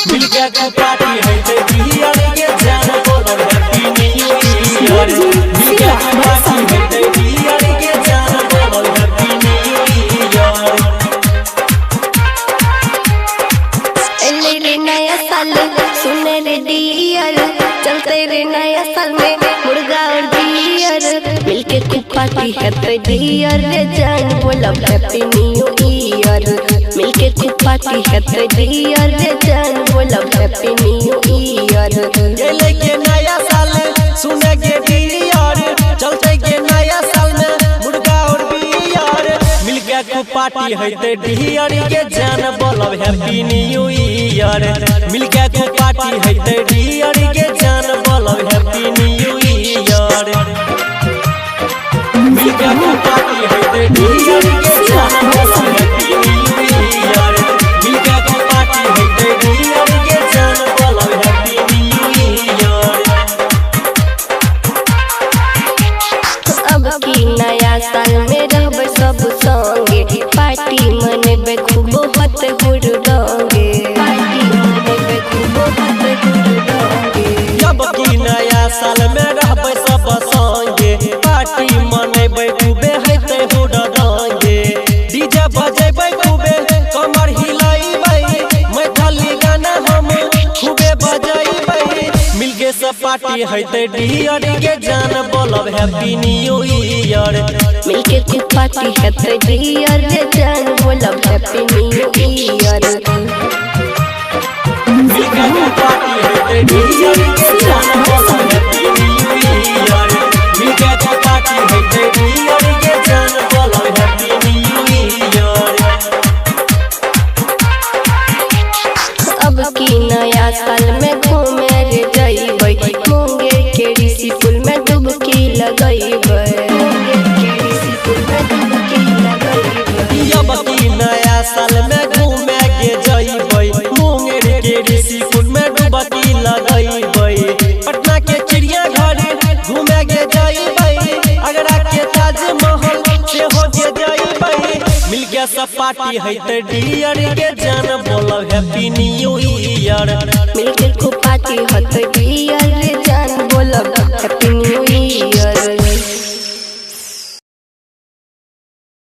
मिलके को पार्टी है ते बियर के जान बोलो हैप्पी न्यू ईयर। मिलके को पार्टी है ते बियर के जान बोलो हैप्पी न्यू ईयर। ले रे नया साल सुने रे डियर, चलते रे नया साल में मुर्गा और बियर। मिलके को पार्टी है ते डियर रे जान बोलो हैप्पी न्यू ईयर। मिलके को पार्टी है ते डियर रे जान बोलो हैप्पी न्यू ईयर। ये लेके नया साल सुने के डियर, चलते के नया साल में मुर्गा और बियर। मिलके को पार्टी है ते डियर के जान बोलो हैप्पी न्यू ईयर। मिलके को पार्टी है ते डियर के जान बोलो हैप्पी न्यू ईयर। मिलके को पार्टी है ते डियर के जान बोलो हैप्पी न्यू ईयर। मिलके को पार्टी है ते डियर के जान बोलो हैप्पी न्यू ईयर। अब की नया साल में रहबे सब संगे, पार्टी मनेबे खूब हत हुरडोंगे। पार्टी मनेबे खूब हत हुरडोंगे। जब की नया साल में रहबे सब संगे, पार्टी मनेबे खूबे हेते हुरडोंगे। डीजे बजेबे खूबे कमर हिलाइबे, मैथिली गाना हम खूबे बजाइबे। मिलके सब पार्टी हेते डियर के जान बोलो हैप्पी न्यू ईयर। मिलके को पार्टी है ते डियर रे जान बोलो हैप्पी न्यू ईयर। मिलके को पार्टी हेते डियर के जान बोलो हैप्पी न्यू ईयर। मिलके को पार्टी हेते डियर के जान बोलो हैप्पी न्यू ईयर। अब की नया साल में घूमे रे जइबै, मुंगेर के ऋषि पुल में डुबकी लगइबै। मुंगेर के ऋषि पुल में डुबकी लगइबै। अब की नया साल में घूमे के जइबै, मुंगेर के ऋषि पुल में डुबकी लगइबै। पटना के चिड़ियाघर घूमे के जइबै, आगरा के ताजमहल से हो के जइबै। मिलके सब पार्टी है ते डियर के जान बोलो हैप्पी न्यू ईयर। मिलके को पार्टी है ते डियर